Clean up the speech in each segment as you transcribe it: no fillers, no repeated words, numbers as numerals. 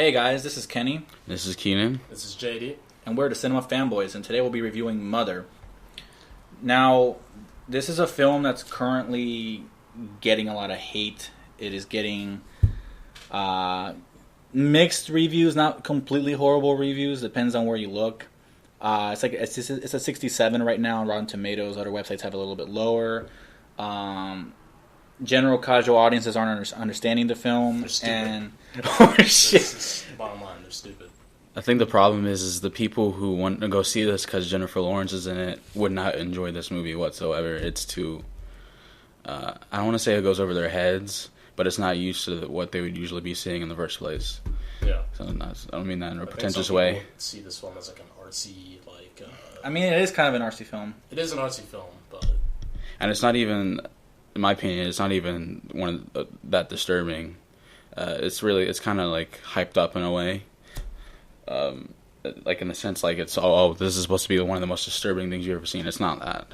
Hey guys, this is Kenny. This is Keenan. This is JD. And we're the Cinema Fanboys, and today we'll be reviewing Mother. Now, this is a film that's currently getting a lot of hate. It is getting mixed reviews, not completely horrible reviews. Depends on where you look. It's a 67 right now on Rotten Tomatoes. Other websites have it a little bit lower. General casual audiences aren't understanding the film. They're stupid. And oh shit! This is bottom line, they're stupid. I think the problem is the people who want to go see this because Jennifer Lawrence is in it would not enjoy this movie whatsoever. It's too... I don't want to say it goes over their heads, but it's not used to what they would usually be seeing in the first place. Yeah. So I don't mean that in a I think pretentious some way. people see this film as like an artsy, I mean, it is kind of an artsy film. It is an artsy film, but... And it's not even, in my opinion, it's not even that disturbing. It's kind of like hyped up in a way. Like in the sense like it's, this is supposed to be one of the most disturbing things you've ever seen. It's not that,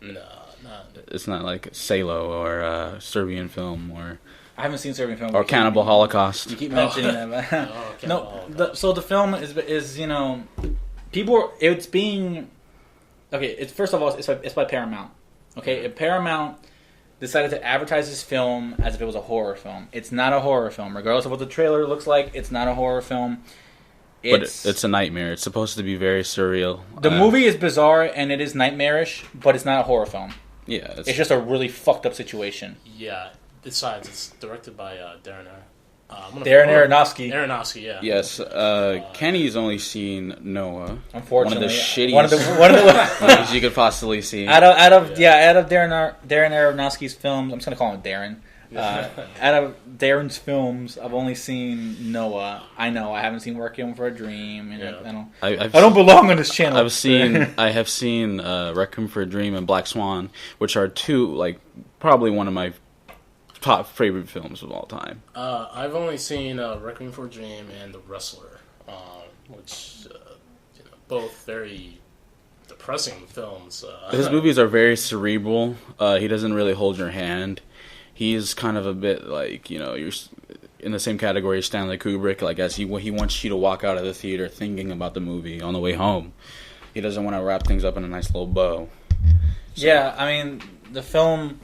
No, not... It's not like Salo or Serbian film or... I haven't seen Serbian film. Or Cannibal Holocaust. You keep mentioning that, but so the film is people. It's being okay. It's first of all, it's by Paramount. Okay, if Paramount decided to advertise this film as if it was a horror film. It's not a horror film, regardless of what the trailer looks like. It's not a horror film. But it's a nightmare. It's supposed to be very surreal. The movie is bizarre and it is nightmarish, but it's not a horror film. Yeah, it's just a really fucked up situation. Yeah. Besides, it's directed by Darren Aronofsky. Aronofsky, yeah. Yes. Kenny's only seen Noah. Unfortunately, one of the shittiest one of the movies you could possibly see. Out of Darren Aronofsky's films, I'm just gonna call him Darren. Out of Darren's films, I've only seen Noah. I know I haven't seen Requiem for a Dream, and I don't belong on this channel. I have seen Requiem for a Dream and Black Swan, which are two probably one of my top favorite films of all time. I've only seen Requiem for a Dream and The Wrestler, which both very depressing films. His movies are very cerebral. He doesn't really hold your hand. He's kind of a bit like, you're in the same category as Stanley Kubrick. Like, as he wants you to walk out of the theater thinking about the movie on the way home. He doesn't want to wrap things up in a nice little bow. So. Yeah, I mean, the film...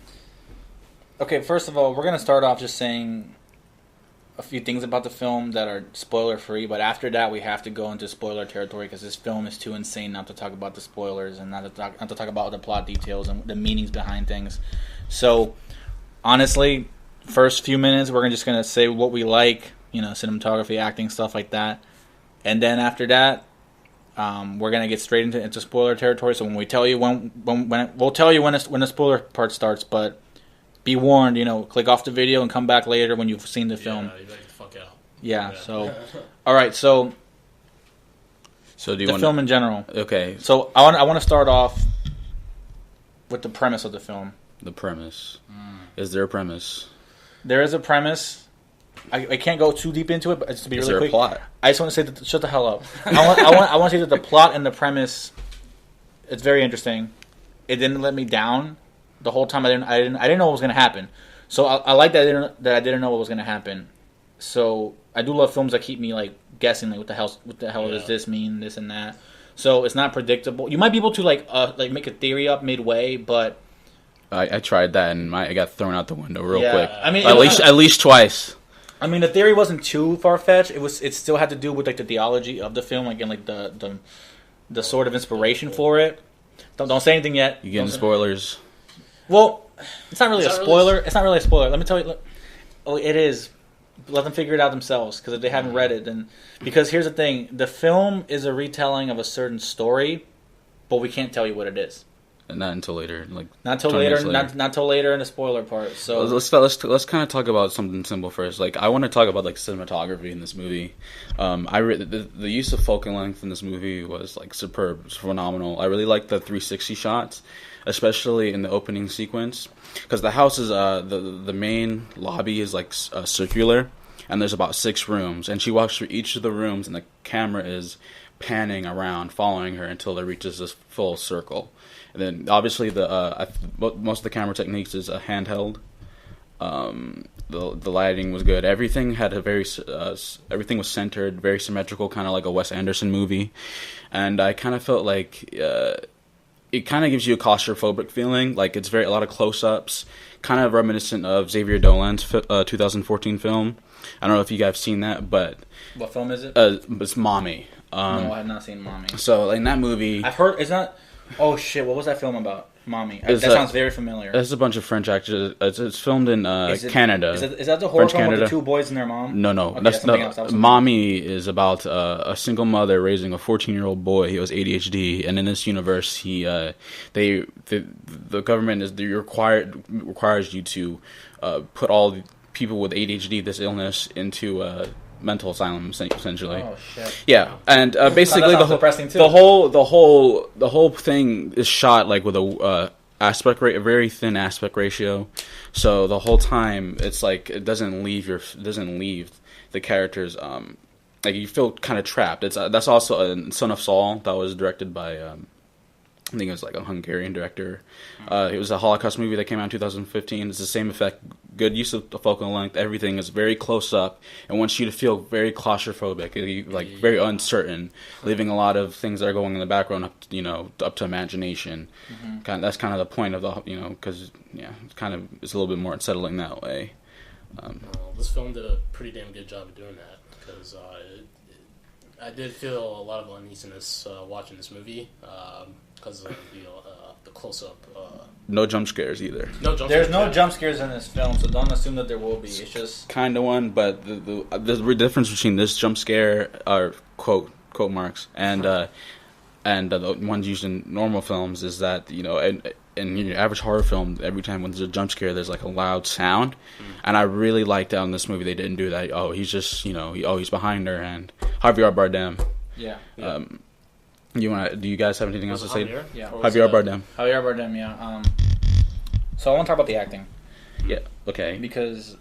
Okay, first of all, we're going to start off just saying a few things about the film that are spoiler-free, but after that we have to go into spoiler territory because this film is too insane not to talk about the spoilers and not to talk about the plot details and the meanings behind things. So, honestly, first few minutes we're just going to say what we like, cinematography, acting, stuff like that. And then after that, we're going to get straight into spoiler territory. So when we tell you when we'll tell you when the spoiler part starts, but be warned, click off the video and come back later when you've seen the film. Yeah, you better get the fuck out. Yeah. So, all right. So do you the film in general? Okay. So I want to start off with the premise of the film. The premise. Is there a premise? There is a premise. I can't go too deep into it, but just to be really quick. Is there a plot? I just want to say that shut the hell up. I want to say that the plot and the premise, it's very interesting. It didn't let me down. The whole time I didn't know what was going to happen. So I like that I didn't know what was going to happen. So I do love films that keep me guessing what the hell does this mean, this and that. So it's not predictable. You might be able to make a theory up midway, but I tried that and I got thrown out the window real quick. I mean, at least twice. I mean, the theory wasn't too far fetched. It still had to do with the theology of the film, the sort of inspiration for it. Don't say anything yet. You getting spoilers? Well, it's not really a spoiler. It's not really a spoiler. Let me tell you. It is. Let them figure it out themselves, because if they haven't read it, then... Because here's the thing. The film is a retelling of a certain story, but we can't tell you what it is. Not until later. Not till later. Not till later in the spoiler part. So let's kind of talk about something simple first. I want to talk about cinematography in this movie. The use of focal length in this movie was superb. It's phenomenal. I really like the 360 shots, especially in the opening sequence, because the house is the main lobby is circular, and there's about 6 rooms, and she walks through each of the rooms, and the camera is panning around, following her until it reaches this full circle. And then obviously most of the camera techniques is handheld. The lighting was good. Everything had a everything was centered, very symmetrical, kind of like a Wes Anderson movie. And I kind of felt like it kind of gives you a claustrophobic feeling. Like it's a lot of close-ups, kind of reminiscent of Xavier Dolan's 2014 film. I don't know if you guys have seen that, but what film is it? It's Mommy. No, I have not seen Mommy. So in that movie, I've heard it's not. Oh shit! What was that film about? Mommy. That sounds very familiar. There's a bunch of French actors. It's filmed in Canada. Is that the horror film with the two boys and their mom? No. Okay, that's something else. Mommy is about a single mother raising a 14-year-old boy. He has ADHD, and in this universe, the government requires you to put all people with ADHD, this illness, into mental asylum, essentially. Oh shit! Yeah, and basically the whole thing is shot like with a very thin aspect ratio. So the whole time it's like it doesn't leave the characters. Like you feel kind of trapped. That's also a Son of Saul that was directed by I think it was like a Hungarian director. It was a Holocaust movie that came out in 2015. It's the same effect. Good use of the focal length. Everything is very close up and wants you to feel very claustrophobic, like very uncertain, leaving a lot of things that are going in the background up to imagination. Mm-hmm. That's kind of the point of the because it's a little bit more unsettling that way. This film did a pretty damn good job of doing that because I did feel a lot of uneasiness watching this movie because of the close-up. No jump scares either. There's no jump scares in this film, so don't assume that there will be. It's just kind of one, but the difference between this jump scare, or quote marks, and the ones used in normal films is that in your average horror film, every time when there's a jump scare, there's like a loud sound, and I really liked that in this movie they didn't do that. Oh, he's just he's behind her, and Javier Bardem. Yeah. Do you guys have anything else to say? Yeah. Javier Bardem. Javier Bardem, yeah. So I want to talk about the acting. Yeah. Okay. Because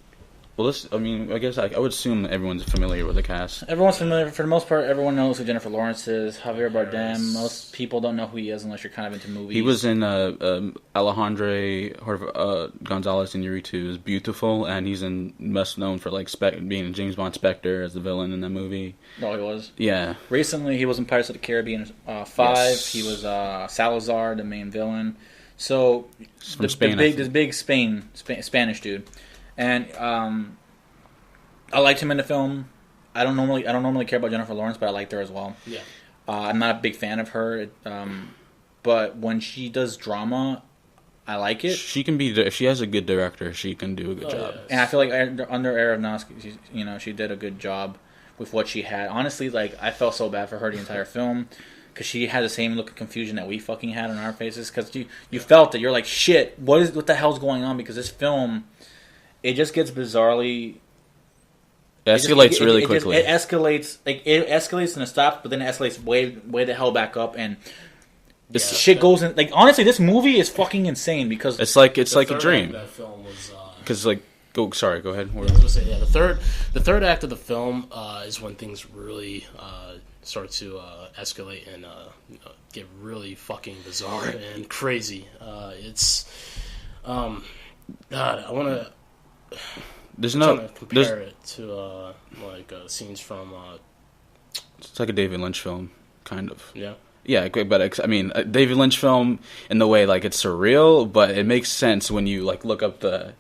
I guess I would assume that everyone's familiar with the cast. Everyone's familiar. For the most part, everyone knows who Jennifer Lawrence is. Javier Bardem. Most people don't know who he is unless you're kind of into movies. He was in Alejandro Gonzalez Iñárritu is Beautiful, and he's best known for being a James Bond Spectre as the villain in that movie. Oh, he was? Yeah. Recently, he was in Pirates of the Caribbean 5. Yes. He was Salazar, the main villain. So, this big Spanish dude. And I liked him in the film. I don't normally care about Jennifer Lawrence, but I liked her as well. Yeah. I'm not a big fan of her, but when she does drama, I like it. She can be if she has a good director, she can do a good job. Yes. And I feel like under Aronofsky, she did a good job with what she had. Honestly, I felt so bad for her the entire film. Because she had the same look of confusion that we fucking had on our faces. Because you felt it. You're like, shit, what the hell's going on? Because this film, it just gets bizarrely... It escalates really quickly. It escalates and it stops, but then it escalates way the hell back up. And shit goes in... honestly, this movie is fucking insane. Because it's like a dream. That film was... Because, go ahead. I was going to say, the third act of the film is when things really... start to escalate and get really fucking bizarre and crazy. It's God, I want to. Compare it to scenes from. It's like a David Lynch film, kind of. Yeah. Yeah, but a David Lynch film in the way it's surreal, but it makes sense when you look up the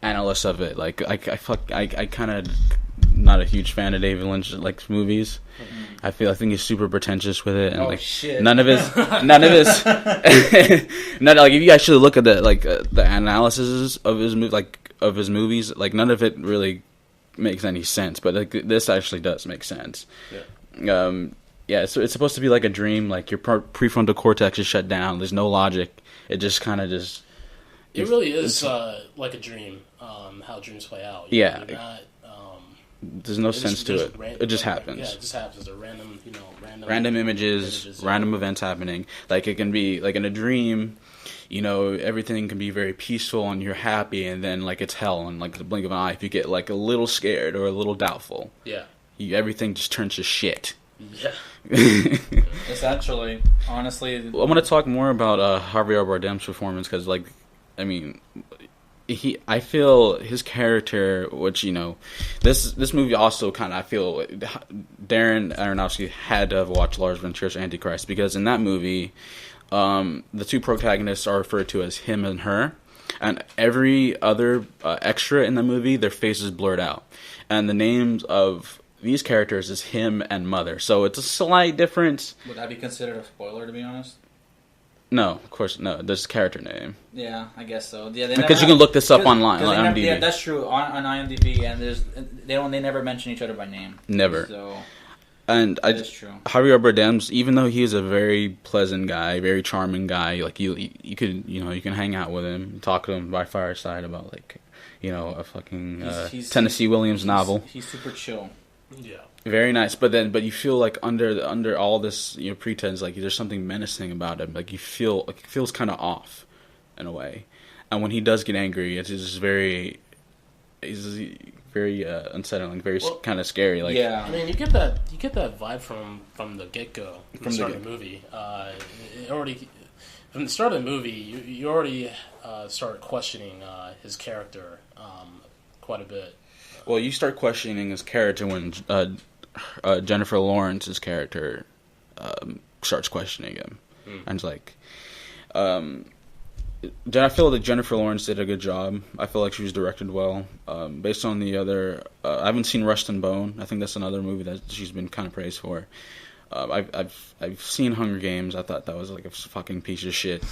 analysts of it. I kind of not a huge fan of David Lynch movies. Mm-hmm. I think he's super pretentious with it, and shit. none of his if you actually look at the analysis of his movies, none of it really makes any sense. But this actually does make sense. Yeah. So it's supposed to be like a dream. Your prefrontal cortex is shut down. There's no logic. It just kind of just. It really is like a dream. How dreams play out. Yeah. There's no sense to it. It just happens. Yeah, it just happens. They're random images, random events happening. It can be in a dream. Everything can be very peaceful and you're happy, and then it's hell in the blink of an eye if you get a little scared or a little doubtful. Yeah. Everything just turns to shit. Yeah. Essentially, honestly, I want to talk more about Javier Bardem's performance because I feel his character, which this movie also kind of, I feel Darren Aronofsky had to have watched Lars von Trier's Antichrist, because in that movie, the two protagonists are referred to as him and her, and every other extra in the movie, their face is blurred out, and the names of these characters is him and mother. So it's a slight difference. Would that be considered a spoiler, to be honest? No, of course no. There's a character name. Yeah, I guess so. Yeah, because you can look this up online on IMDb. Yeah, that's true on IMDb, and they never mention each other by name. Never. So, and that is true. Javier Bardem's, even though he is a very pleasant guy, very charming guy, like you could you can hang out with him, talk to him by fireside about a fucking Tennessee Williams novel. He's super chill. Yeah. Very nice, but you feel like under all this pretense, like there's something menacing about him. Like you feel like it feels kind of off, in a way. And when he does get angry, it's just very unsettling, very kind of scary. Like I mean, you get that vibe from the get go, from the start of the movie. From the start of the movie, you already start questioning his character quite a bit. Well, you start questioning his character when Jennifer Lawrence's character starts questioning him. And it's like, I feel like Jennifer Lawrence did a good job. I feel like she was directed well. Based on the other, I haven't seen Rust and Bone. I think that's another movie that she's been kind of praised for. I've seen Hunger Games. I thought that was like a fucking piece of shit.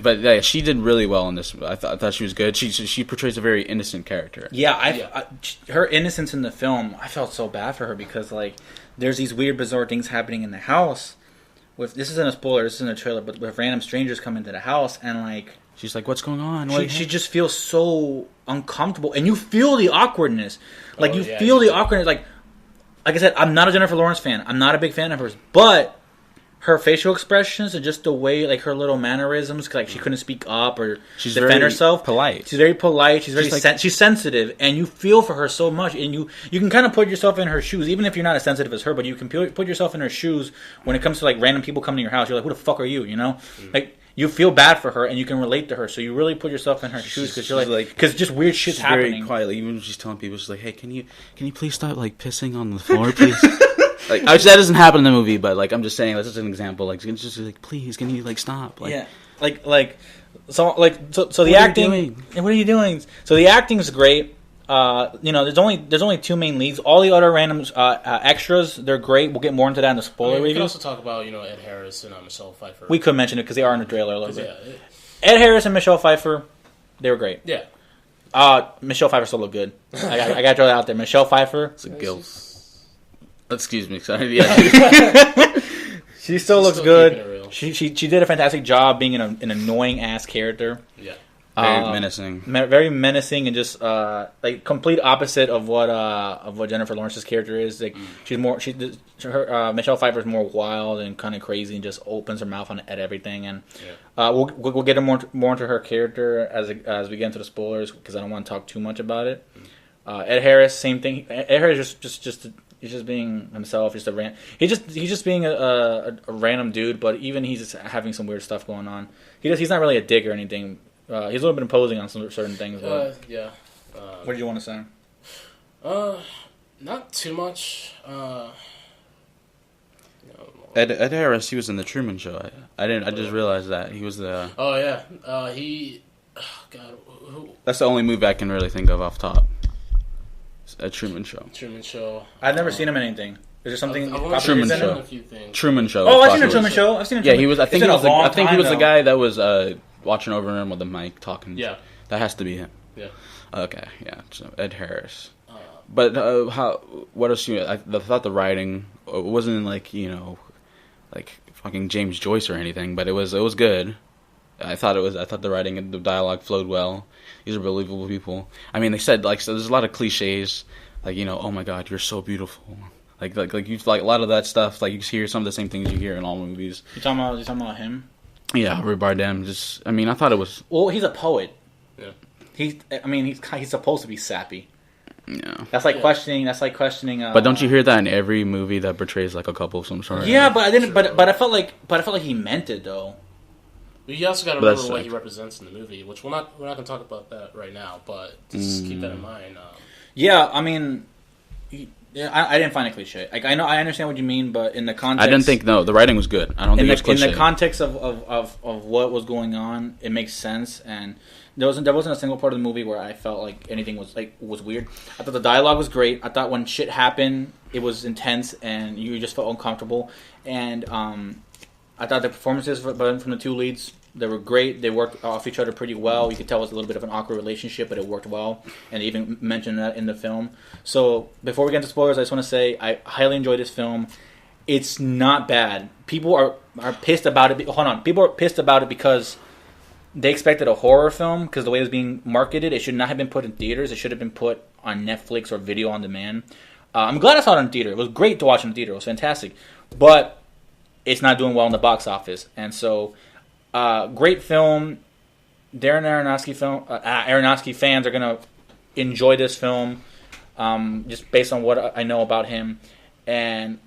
But yeah, she did really well in this. I thought she was good. She portrays a very innocent character. Yeah, her innocence in the film, I felt so bad for her because like there's these weird, bizarre things happening in the house. This isn't a spoiler, this isn't a trailer, but with random strangers come into the house and like she's like, "What's going on?" She just feels so uncomfortable, and you feel the awkwardness. Like feel the awkwardness. Like I said, I'm not a Jennifer Lawrence fan. I'm not a big fan of hers, but her facial expressions and just the way, like her little mannerisms, like she couldn't speak up or defend herself. Polite. She's very polite. She's very she's sensitive, and you feel for her so much. And you can kind of put yourself in her shoes, even if you're not as sensitive as her. But you can put yourself in her shoes when it comes to like random people coming to your house. You're like, who the fuck are you? You know, like you feel bad for her, and you can relate to her. So you really put yourself in her shoes because you're like, because just weird shit's happening. Very quietly, even when she's telling people, she's like, "Hey, can you please stop like pissing on the floor, please?" Like, that doesn't happen in the movie, but like I'm just saying that's just an example. Like, it's just like, please, can you like stop? Like, yeah, so the acting. And what are you doing? So the acting's great. There's only two main leads. All the other random extras, they're great. We'll get more into that in the spoiler review. We can also talk about Ed Harris and Michelle Pfeiffer. We could mention it because they are in the trailer a little bit. Yeah, Ed Harris and Michelle Pfeiffer, they were great. Yeah. Michelle Pfeiffer still look good. I got to throw that out there. Michelle Pfeiffer, it's a guilt. Excuse me, sorry. Yeah. She still looks good. She did a fantastic job being an annoying ass character. Yeah. Very menacing. Very menacing, and just like complete opposite of what Jennifer Lawrence's character is. Like she's more Michelle Pfeiffer's more wild and kind of crazy, and just opens her mouth at everything. And we'll get more into her character as we get into the spoilers because I don't want to talk too much about it. Ed Harris, same thing. Ed Harris he's just being himself. He's just being a random dude, but even he's just having some weird stuff going on. He's not really a dick or anything. He's a little bit imposing on some certain things. Yeah. What did you want to say? Not too much. Ed Harris, he was in the Truman Show. I just realized that he was the. Oh yeah. God. That's the only movie I can really think of off top. A Truman Show. I've never seen him in anything. Is there something? Truman Show. Truman Show. Oh, I've seen a Truman Show. Yeah, he was. I think he was the guy that was watching over him with the mic talking. Yeah, that has to be him. Yeah. Okay. Yeah. So Ed Harris. But what else? I thought the writing wasn't like fucking James Joyce or anything, but it was good. I thought the writing and the dialogue flowed well. These are believable people. I mean, they said so there's a lot of cliches, like oh my God, you're so beautiful. Like you like a lot of that stuff. Like you hear some of the same things you hear in all movies. You talking about him? Yeah, Javier Bardem. I thought it was. Well, he's a poet. Yeah. He's supposed to be sappy. Yeah. That's like questioning. But don't you hear that in every movie that portrays like a couple of some sort? Yeah, but I didn't. But I felt like he meant it though. But you also got to But remember that's what sick. he represents in the movie, which we're not going to talk about that right now. But just keep that in mind. Yeah, I mean, yeah, I didn't find it cliche. Like I know, I understand what you mean, but in the context, I didn't think the writing was good. I don't think it was in cliche. the context of what was going on, it makes sense. And there wasn't a single part of the movie where I felt like anything was weird. I thought the dialogue was great. I thought when shit happened, it was intense, and you just felt uncomfortable. And I thought the performances from the two leads, they were great. They worked off each other pretty well. You could tell it was a little bit of an awkward relationship, but it worked well. And they even mentioned that in the film. So before we get into spoilers, I just want to say I highly enjoyed this film. It's not bad. People are pissed about it. Hold on. People are pissed about it because they expected a horror film because the way it was being marketed. It should not have been put in theaters. It should have been put on Netflix or video on demand. I'm glad I saw it in theater. It was great to watch in the theater. It was fantastic. But it's not doing well in the box office. And so... great film. Darren Aronofsky fans are gonna enjoy this film, just based on what I know about him, and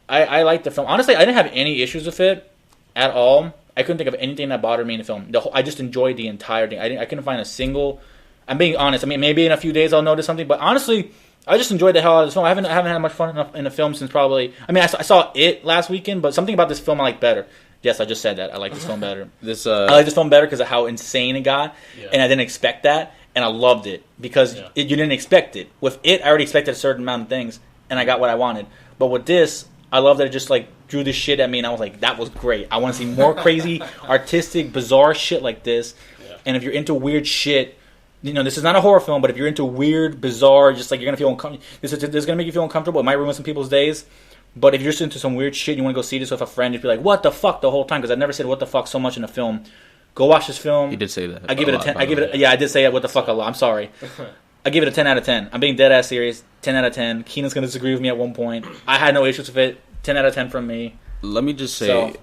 I like the film. Honestly, I didn't have any issues with it at all. I couldn't think of anything that bothered me in the film. I just enjoyed the entire thing. I couldn't find a single. I'm being honest. I mean, maybe in a few days I'll notice something, but honestly, I just enjoyed the hell out of this film. I haven't had much fun in a film since probably. I mean, I saw it last weekend, but something about this film I like better. Yes, I just said that. I like this film better. I like this film better because of how insane it got, and I didn't expect that, and I loved it because you didn't expect it. With it, I already expected a certain amount of things, and I got what I wanted. But with this, I love that it just like drew this shit at me, and I was like, that was great. I want to see more crazy, artistic, bizarre shit like this. Yeah. And if you're into weird shit, you know, this is not a horror film, but if you're into weird, bizarre, just like you're gonna feel uncomfortable, this is gonna make you feel uncomfortable. It might ruin some people's days. But if you're just into some weird shit, you want to go see this with a friend, you'd be like, what the fuck the whole time? Because I've never said what the fuck so much in a film. Go watch this film. He did say that. I give it a 10. I did say what the fuck a lot. I'm sorry. I give it a 10 out of 10. I'm being dead ass serious. 10 out of 10. Keenan's going to disagree with me at one point. I had no issues with it. 10 out of 10 from me. Let me just say,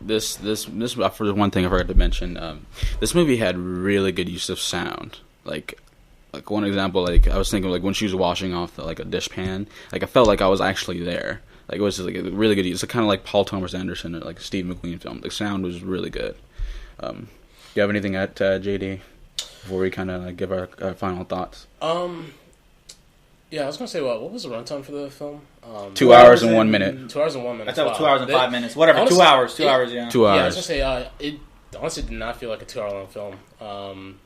this for one thing I forgot to mention, this movie had really good use of sound. Like one example, like I was thinking, like when she was washing off a dish pan, like I felt like I was actually there. Like it was like a really good use. It's kind of like Paul Thomas Anderson or like a Steve McQueen film. The sound was really good. Do you have anything at JD before we kind of give our final thoughts? Yeah, I was gonna say, what was the runtime for the film? 2 hours and 1 minute. 2 hours and 1 minute. I thought it was 2 hours and 5 minutes. Whatever. Honestly, 2 hours. 2 hours. Yeah. 2 hours. Yeah, I was gonna say, it honestly did not feel like a 2 hour long film.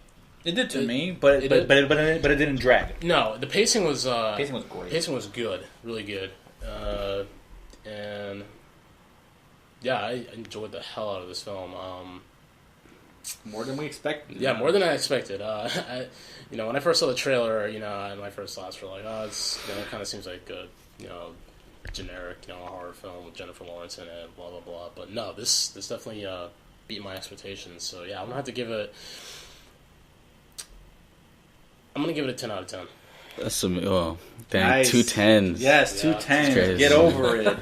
It did to me, but it didn't drag. No, the pacing was great. Pacing was good, really good, and yeah, I enjoyed the hell out of this film. More than we expected. Yeah, more than I expected. When I first saw the trailer, my first thoughts were like, it kind of seems like a generic horror film with Jennifer Lawrence in it, blah blah blah. But no, this definitely beat my expectations. So yeah, I'm gonna have to give it. I'm going to give it a 10 out of 10. That's some... Oh, dang. Nice. 2 10s. Yes, 2 10s. Get over it.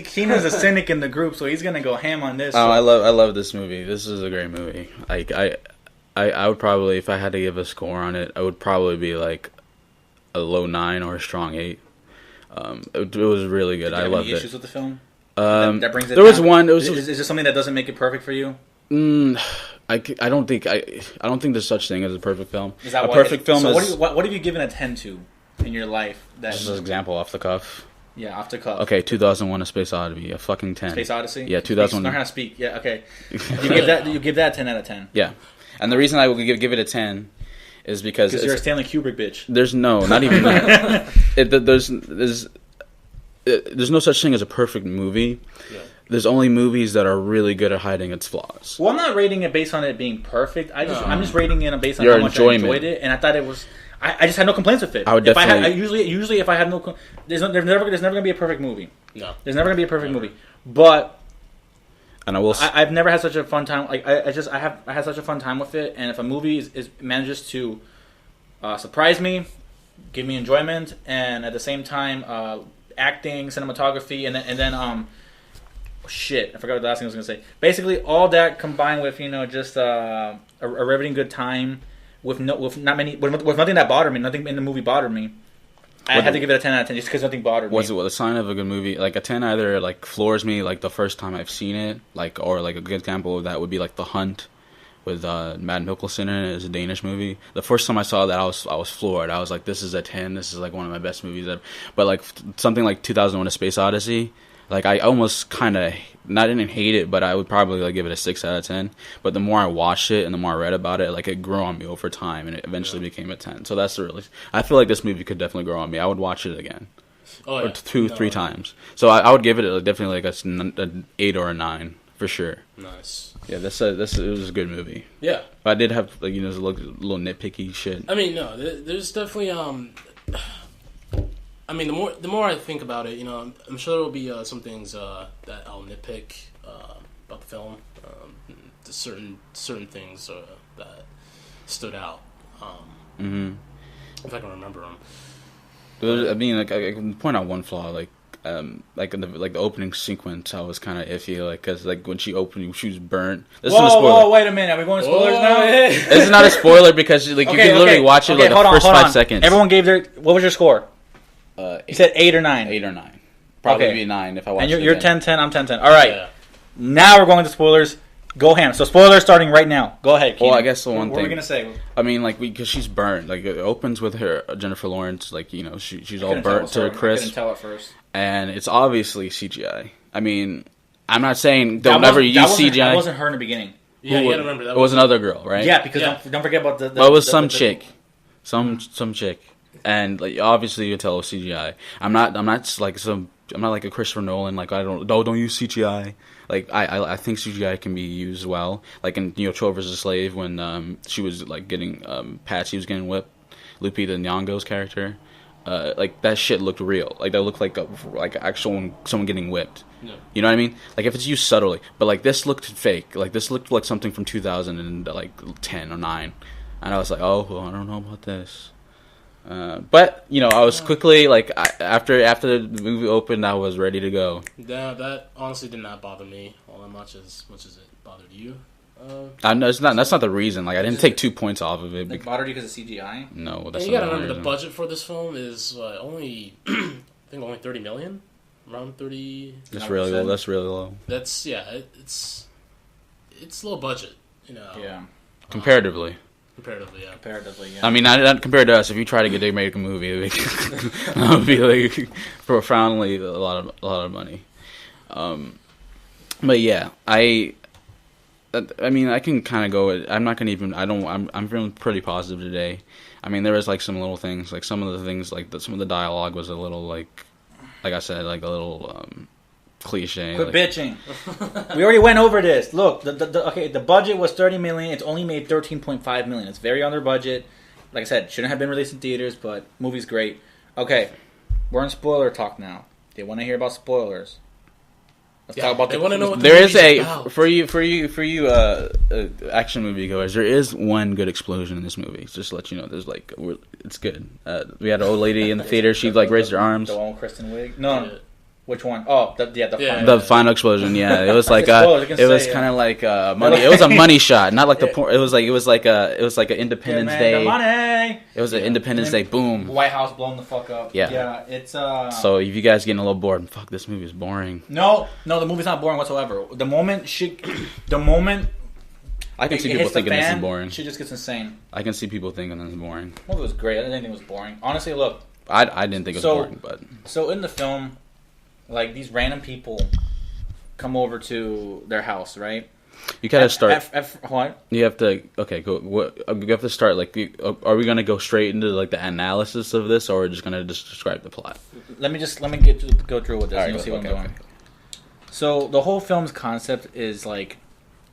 Keenan's a cynic in the group, so he's going to go ham on this. Oh, I love this movie. This is a great movie. I would probably, if I had to give a score on it, I would probably be like a low 9 or a strong 8. It was really good. I loved it. Did you have any issues with the film? That brings it there down? Was one... Is there something that doesn't make it perfect for you? I don't think there's such thing as a perfect film. Is that a perfect film so is... what have you given a 10 to in your life? Just an example, off the cuff. Yeah, off the cuff. Okay, 2001: A Space Odyssey, a fucking 10. Space Odyssey? Yeah, 2001. Learn how to speak. Yeah, okay. You give that a 10 out of 10. Yeah, and the reason I would give it a 10 is because you're a Stanley Kubrick bitch. There's not even that. There's no such thing as a perfect movie. Yeah. There's only movies that are really good at hiding its flaws. Well, I'm not rating it based on it being perfect. I'm just rating it based on how much I enjoyed it, and I thought it was. I just had no complaints with it. I would definitely. Usually if I had no, there's never gonna be a perfect movie. No, there's never gonna be a perfect movie. But and I will. I've never had such a fun time. Like I had such a fun time with it, and if a movie manages to surprise me, give me enjoyment, and at the same time acting, cinematography, and then shit, I forgot what the last thing I was going to say. Basically, all that combined with just a riveting good time with nothing that bothered me. Nothing in the movie bothered me. I had to give it a 10 out of 10 just because nothing bothered me. Was it a sign of a good movie? Like a 10 either like floors me like the first time I've seen it, like or like a good example of that would be like The Hunt with Mads Mikkelsen in it. It's a Danish movie. The first time I saw that, I was floored. I was like, this is a 10. This is like one of my best movies ever. But like something like 2001: A Space Odyssey, like I almost kind of I didn't hate it, but I would probably like give it a 6 out of 10. But the more I watched it and the more I read about it, like it grew on me over time, and it eventually became a 10. So that's really. I feel like this movie could definitely grow on me. I would watch it again, or three times. So I would give it definitely like an 8 or a 9 for sure. Nice. Yeah, it was a good movie. Yeah, but I did have like a little nitpicky shit. I mean, no, there's definitely I mean, the more I think about it, I'm sure there will be some things that I'll nitpick about the film. Certain things that stood out. If I can remember them. I mean, like I can point out one flaw, like in the opening sequence, I was kind of iffy, like because like when she opened, she was burnt. This isn't a spoiler. Whoa, wait a minute, are we going spoilers now? This is not a spoiler because like you can literally watch it like the first 5 seconds. Everyone gave what was your score? You said 8 or 9. 8 or 9. Probably be 9 if I watch it. And you're 10-10, I'm 10-10. All right. Yeah. Now we're going to spoilers. Go ham. So spoilers starting right now. Go ahead, Keenan. Well, I guess the one thing. What are we gonna say? I mean, like because she's burnt. Like it opens with her Jennifer Lawrence. Like she's all burnt to her crisp. I couldn't tell at first. And it's obviously CGI. I mean, I'm not saying don't ever use CGI. That wasn't her in the beginning. Yeah, you gotta remember that. It was another girl, right? Yeah, because don't forget about the well, it was some chick, some chick, and like obviously you can tell it was CGI. I'm not like a Christopher Nolan. Like don't use CGI. Like I think CGI can be used well. Like in 12 vs. Slave when she was like getting Patsy was getting whipped, Lupita Nyong'o's character. Like that shit looked real. Like that looked like actual someone getting whipped. Yeah. You know what I mean? Like if it's used subtly, but like this looked fake. Like this looked like something from 2010 or 9, and I was like, oh, well, I don't know about this. But I was quickly like after the movie opened, I was ready to go. Yeah, that honestly did not bother me all that much as it bothered you. No, it's not. That's not the reason. Like I didn't take 2 points off of it. It bothered you because of CGI? No, that's and you gotta remember the budget for this film is only I think only $30 million, around 30. That's really low. That's really low. That's it's low budget, Yeah. Comparatively. Comparatively, yeah. I mean, not compared to us. If you try to get to make a movie, it would be like profoundly a lot of money. But yeah, I mean, I can kind of go. I'm not gonna even. I'm feeling pretty positive today. I mean, there was like some little things, like some of the things, like some of the dialogue was a little like I said, like a little cliche. Quit bitching. We already went over this. Look, the budget was $30 million. It's only made $13.5 million. It's very under budget. Like I said, shouldn't have been released in theaters, but movie's great. Okay, we're in spoiler talk now. They want to hear about spoilers. Let's talk about. They want to know what the there is about. for you action movie goers. There is one good explosion in this movie. Just to let you know, there's like it's good. We had an old lady in the theater. She like raised her arms. The one with Kristen Wiig. No. Which one? Oh, the final explosion. Yeah, it was like it was kind of like money. It was a money shot, not like the porn. It was like an Independence Day. The money. It was an Independence Day. Boom. White House blown the fuck up. Yeah. It's So if you guys getting a little bored, fuck, this movie is boring. No, the movie's not boring whatsoever. The moment I can see people thinking this is boring. She just gets insane. I can see people thinking this is boring. Well, it was great. I didn't think it was boring. Honestly, look. I didn't think it was boring, but so in the film. Like, these random people come over to their house, right? You gotta start. What? You have to. Okay, go. You have to start. Like, are we gonna go straight into like the analysis of this, or are we just gonna just describe the plot? Let me go through with this, and you'll see what I'm doing. So the whole film's concept is like,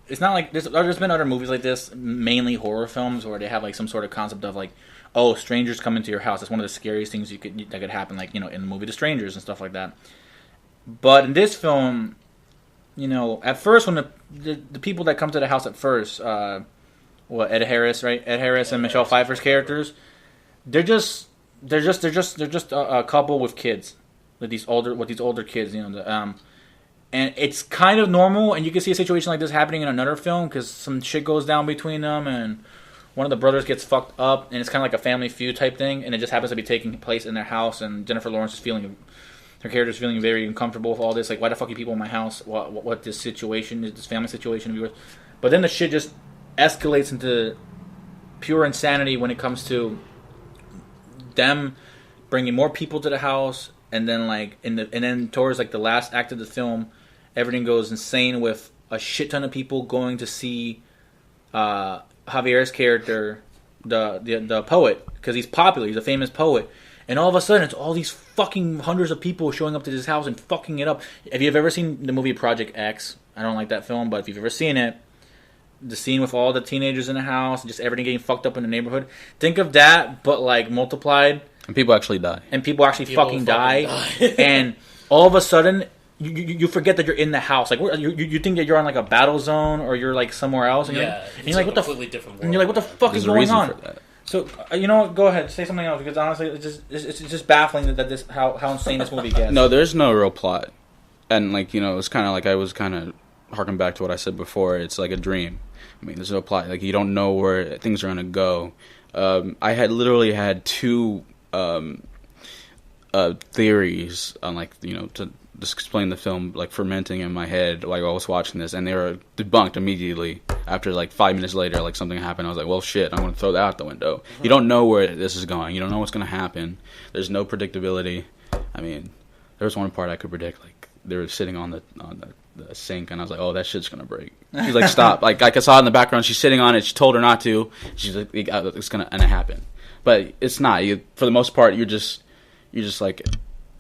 it's not like there's been other movies like this, mainly horror films, where they have like some sort of concept of like, oh, strangers come into your house. That's one of the scariest things that could happen, like in the movie The Strangers and stuff like that. But in this film, at first when the people that come to the house at first, Ed Harris, right? Ed Harris and Michelle Pfeiffer's characters, they're just a couple with kids, with these older kids, and it's kind of normal, and you can see a situation like this happening in another film because some shit goes down between them, and one of the brothers gets fucked up, and it's kind of like a Family Feud type thing, and it just happens to be taking place in their house, and Jennifer Lawrence is feeling, her character's feeling very uncomfortable with all this. Like, why the fuck are people in my house? What this situation is, this family situation. But then the shit just escalates into pure insanity when it comes to them bringing more people to the house, and then like and then towards like the last act of the film, everything goes insane with a shit ton of people going to see Javier's character, the poet, because he's popular. He's a famous poet. And all of a sudden, it's all these fucking hundreds of people showing up to this house and fucking it up. If you've ever seen the movie Project X, I don't like that film, but if you've ever seen it, the scene with all the teenagers in the house and just everything getting fucked up in the neighborhood, think of that, but like multiplied. And people actually die. And people fucking die. And all of a sudden, you forget that you're in the house. Like you think that you're on like a battle zone or you're like somewhere else. And you're like, what the completely different world. And you're like, what the fuck is going on? So you know what? Go ahead, say something else, because honestly, it's just baffling that this how insane this movie gets. No, there's no real plot, and like it's kind of like I was kind of harking back to what I said before. It's like a dream. I mean, there's no plot. Like you don't know where things are gonna go. I had literally had two theories on like to just explain the film like fermenting in my head like while I was watching this, and they were debunked immediately after like 5 minutes later. Like something happened, I was like, well shit, I'm gonna throw that out the window. You don't know where this is going, you don't know what's gonna happen, there's no predictability. I mean, there was one part I could predict, like they were sitting on the sink, and I was like, oh, that shit's gonna break. She's like, stop. Like I saw it in the background, she's sitting on it, she told her not to, she's like, it's gonna happen, but it's not. For the most part, you're just like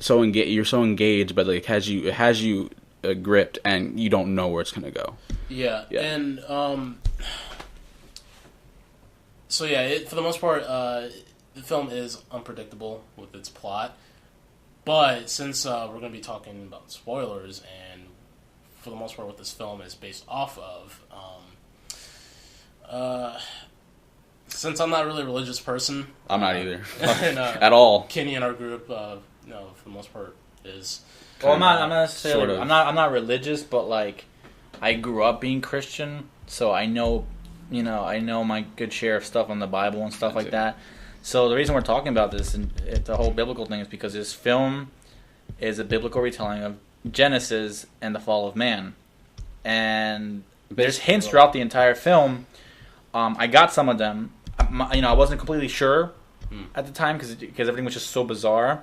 so engaged. You're so engaged, but like it has you gripped, and you don't know where it's gonna go. Yeah. And so yeah, for the most part, the film is unpredictable with its plot. But since we're gonna be talking about spoilers, and for the most part, what this film is based off of, since I'm not really a religious person, I'm not either and, at all. Kenny in our group, for the most part, is. Well, I'm not necessarily. Sort of. I'm not religious, but like, I grew up being Christian, so I know, I know my good share of stuff on the Bible and stuff like that. So the reason we're talking about this and the whole biblical thing is because this film is a biblical retelling of Genesis and the fall of man, and there's hints throughout the entire film. I got some of them. I wasn't completely sure at the time because everything was just so bizarre.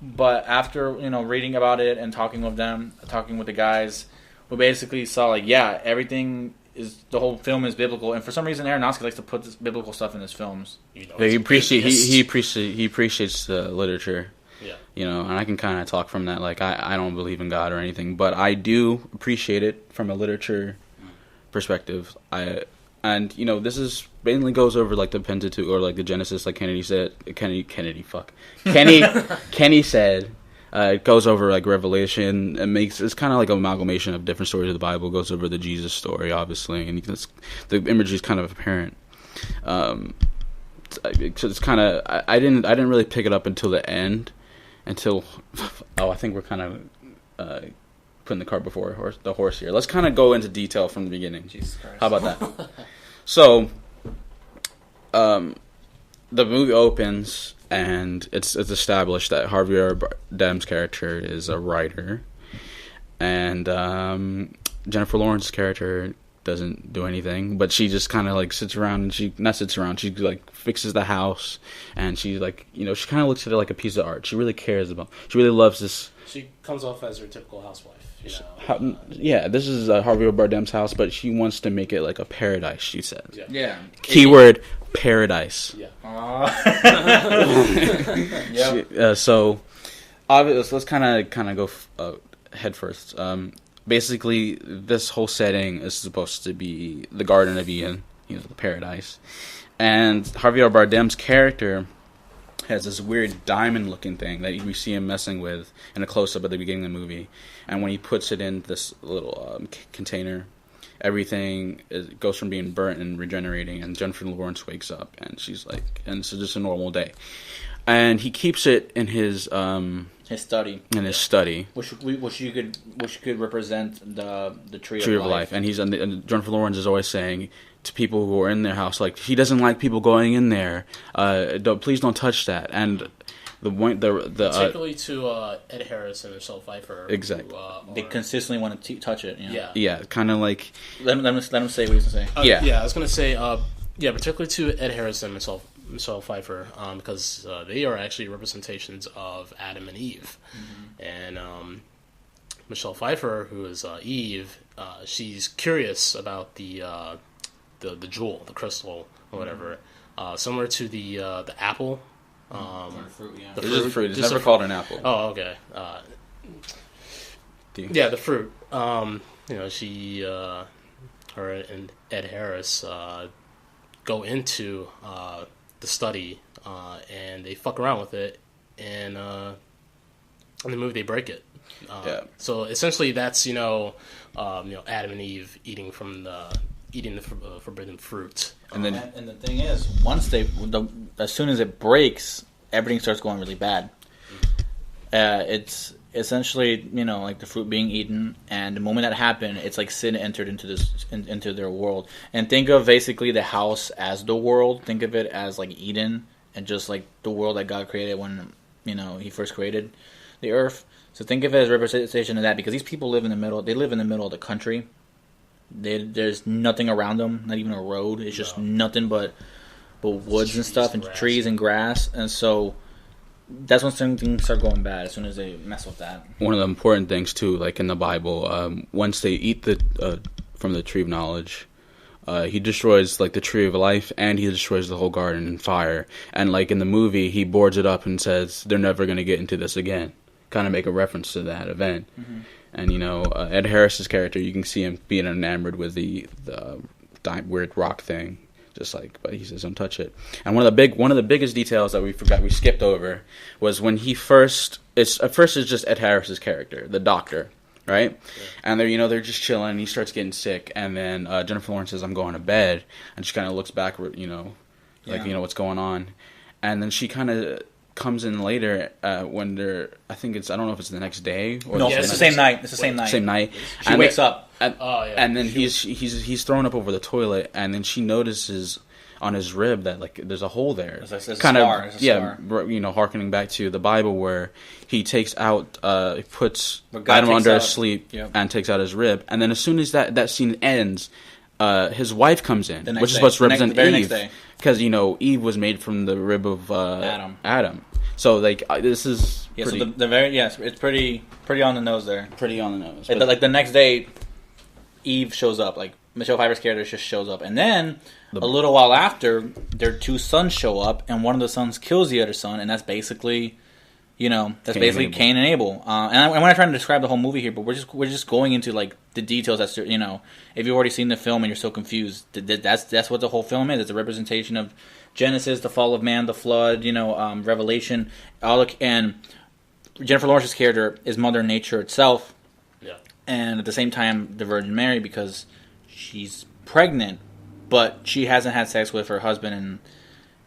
But after reading about it and talking with the guys, we basically saw like everything is, the whole film is biblical, and for some reason Aronofsky likes to put this biblical stuff in his films. He appreciates the literature. Yeah. And I can kind of talk from that. Like I don't believe in God or anything, but I do appreciate it from a literature perspective. This is mainly goes over like the Pentateuch or like the Genesis, like Kenny said. Kenny said. It goes over like Revelation. It's kind of like an amalgamation of different stories of the Bible. It goes over the Jesus story, obviously, and the imagery is kind of apparent. So it's kind of I didn't really pick it up until the end. I think we're kind of putting the cart before the horse here. Let's kind of go into detail from the beginning. Jesus Christ. How about that? So, the movie opens, and it's established that Javier Bardem's character is a writer, and Jennifer Lawrence's character doesn't do anything, but she just kind of like sits around, and she like fixes the house, and she like she kind of looks at it like a piece of art. She really loves this. She comes off as her typical housewife. This is Javier Bardem's house, but she wants to make it like a paradise, she says. Yeah. Keyword, paradise. Yeah. So, obviously, let's kind of go head first. Basically, this whole setting is supposed to be the Garden of Eden, the paradise. And Javier Bardem's character has this weird diamond-looking thing that we see him messing with in a close-up at the beginning of the movie. And when he puts it in this little container, everything goes from being burnt and regenerating. And Jennifer Lawrence wakes up, and she's like, and this is just a normal day. and he keeps it in his study. In his study, which could represent the tree of life. And and Jennifer Lawrence is always saying to people who are in their house, like, he doesn't like people going in there. Please don't touch that. And particularly to Ed Harris and Michelle Pfeiffer. Exactly. They consistently want to touch it. Yeah, kind of like. Let him say what he's going to say. Yeah, I was going to say. Particularly to Ed Harris and Michelle Pfeiffer, because they are actually representations of Adam and Eve. And Michelle Pfeiffer, who is Eve, she's curious about the jewel, the crystal, or whatever. Similar to the apple. The fruit, yeah. This is a fruit. It's never called an apple. Oh, okay. The fruit. She, her and Ed Harris go into the study, and they fuck around with it, and in the movie they break it. So essentially, that's Adam and Eve eating the forbidden fruit. And the thing is, as soon as it breaks, everything starts going really bad. It's essentially, like the fruit being eaten, and the moment that happened, it's like sin entered into their world. And think of basically the house as the world. Think of it as like Eden, and just like the world that God created when He first created the earth. So think of it as a representation of that, because these people live in the middle. They live in the middle of the country. There's nothing around them, not even a road. It's just nothing but woods and stuff, and trees and grass, and so. That's when things start going bad, as soon as they mess with that. One of the important things, too, like in the Bible, once they eat from the tree of knowledge, he destroys like the tree of life, and he destroys the whole garden in fire. And like in the movie, he boards it up and says, they're never going to get into this again. Kind of make a reference to that event. Mm-hmm. And, Ed Harris's character, you can see him being enamored with the weird rock thing. But he says, don't touch it. And one of the biggest details that we skipped over was when at first it's just Ed Harris's character, the doctor, right? Yeah. And they're just chilling, and he starts getting sick, and then Jennifer Lawrence says, I'm going to bed, and she kind of looks back, what's going on, and then she kind of comes in later when I don't know if it's the next day or it's the same night. It's the same night. Same night. She wakes up. And then he's thrown up over the toilet, and then she notices on his rib that like there's a hole there. It's a scar. Harkening back to the Bible where he takes out, puts Adam under asleep and takes out his rib, and then as soon as that scene ends, his wife comes in, which is supposed to represent Eve, because Eve was made from the rib of Adam. So like this is it's pretty on the nose there. Pretty on the nose. Like the next day, Eve shows up. Like Michelle Pfeiffer's character just shows up, and then a little while after, their two sons show up, and one of the sons kills the other son, and that's basically, Cain and Abel. And I'm not trying to describe the whole movie here, but we're just going into like the details. That's if you've already seen the film and you're so confused, that's what the whole film is. It's a representation of Genesis, the fall of man, the flood, Revelation, and Jennifer Lawrence's character is Mother Nature itself. Yeah. And at the same time, the Virgin Mary, because she's pregnant, but she hasn't had sex with her husband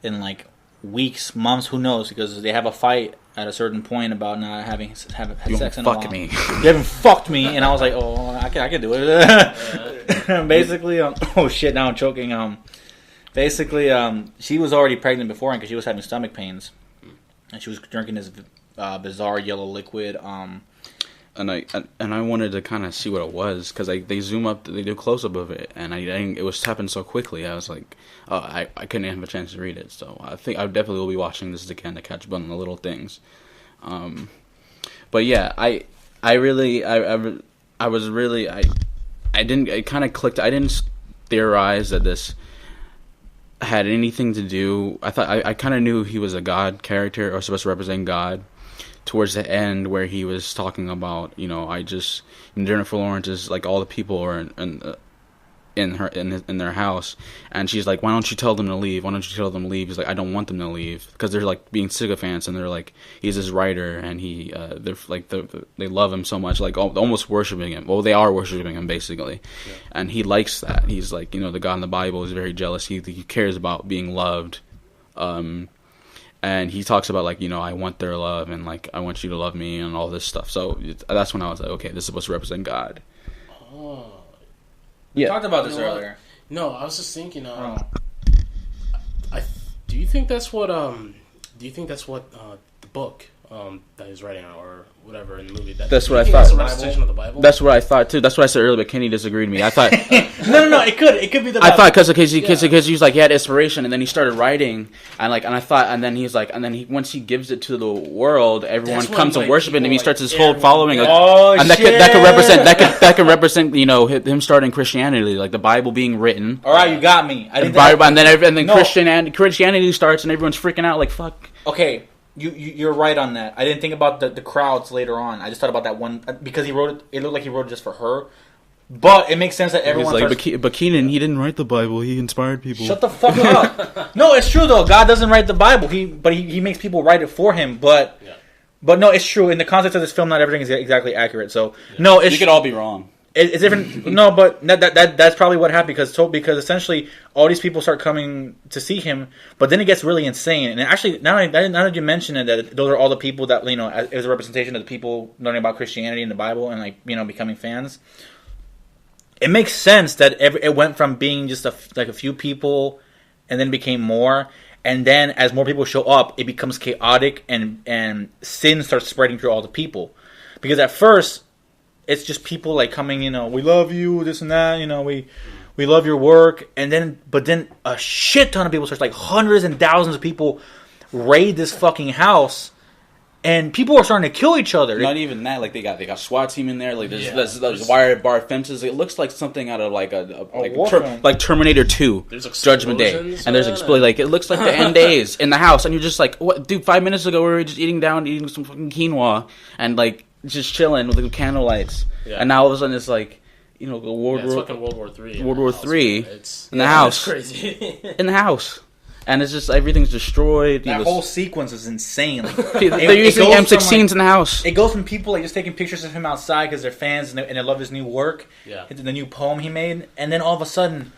in like weeks, months, who knows? Because they have a fight at a certain point about not having had sex in a while. Me. You haven't fucked me, and I was like, oh, I can do it. Basically, oh shit, now I'm choking. Basically, she was already pregnant beforehand because she was having stomach pains, and she was drinking this bizarre yellow liquid. And I wanted to kind of see what it was because they zoom up, they do a close up of it, and it was happening so quickly. I was like, oh, I couldn't have a chance to read it. So I think I definitely will be watching this again to catch up on the little things. But yeah, it kind of clicked. I didn't theorize that this had anything to do. I kind of knew he was a God character or supposed to represent God. Towards the end, where he was talking about, Jennifer Lawrence is like all the people are in their house, and she's like, why don't you tell them to leave? Why don't you tell them to leave? He's like, I don't want them to leave because they're like being sycophants, and they're like, he's this writer, and they're like they love him so much, like almost worshiping him. Well, they are worshiping him basically, and he likes that. He's like, the God in the Bible is very jealous. He cares about being loved, And he talks about, like, I want their love, and, like, I want you to love me, and all this stuff. So that's when I was like, okay, this is supposed to represent God. Oh. We talked about this earlier. No, I was just thinking. Do you think that's what? The book that he's writing, or whatever in the movie? That's what I thought. That's a recitation of the Bible. That's what I thought too. That's what I said earlier, but Kenny disagreed with me. I thought no. It could be the Bible. I thought because he was like, he had inspiration, and then he started writing, and then he's like, once he gives it to the world, everyone comes and worship it, and he starts his whole following. And that could represent him starting Christianity, like the Bible being written. All right, you got me. And then Christianity starts, and everyone's freaking out like fuck. Okay. You're right on that. I didn't think about the crowds later on. I just thought about that one because he wrote it. It looked like he wrote it just for her, but it makes sense that everyone. But Keenan, he didn't write the Bible. He inspired people. Shut the fuck up. No, it's true though. God doesn't write the Bible. He makes people write it for him. But no, it's true. In the context of this film, not everything is exactly accurate. So no, we could all be wrong. It's different. No, but that's probably what happened because essentially all these people start coming to see him, but then it gets really insane. And actually, now that you mention it, that those are all the people that as a representation of the people learning about Christianity and the Bible and becoming fans. It makes sense that it went from being just a few people, and then became more, and then as more people show up, it becomes chaotic and sin starts spreading through all the people, because at first. It's just people coming, we love you, this and that, we love your work, but then a shit ton of people starts, hundreds and thousands of people raid this fucking house, and people are starting to kill each other. Not even that, they got SWAT team in there, there's wire bar fences. It looks like something out of like Terminator 2, Judgment Day, and there's it looks like the end days in the house, and you're just like, what, dude? 5 minutes ago we were just eating some fucking quinoa and just chilling with the candle lights, and now all of a sudden it's World War III in the house, crazy in the house, and it's just everything's destroyed. That whole sequence is insane. They're using M16s in the house. It goes from people just taking pictures of him outside because they're fans and they love his new work, the new poem he made, and then all of a sudden,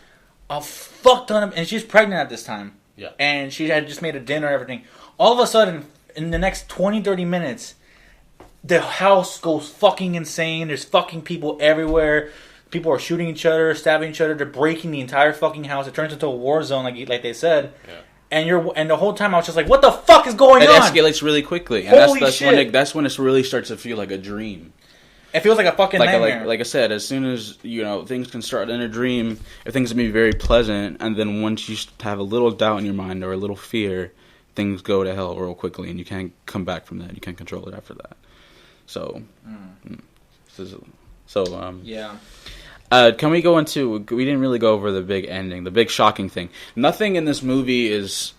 a fuck ton of, and she's pregnant at this time, and she had just made a dinner and everything. All of a sudden, in the next 20-30 minutes. The house goes fucking insane. There's fucking people everywhere. People are shooting each other, stabbing each other. They're breaking the entire fucking house. It turns into a war zone, like they said. Yeah. And the whole time I was just like, "What the fuck is going on?" It escalates really quickly, and Holy shit. That's when it really starts to feel like a dream. It feels like a fucking nightmare. Like I said, as soon as things can start in a dream, things can be very pleasant, and then once you have a little doubt in your mind or a little fear, things go to hell real quickly, and you can't come back from that. You can't control it after that. So, yeah. Can we go into? We didn't really go over the big ending, the big shocking thing. Nothing in this movie is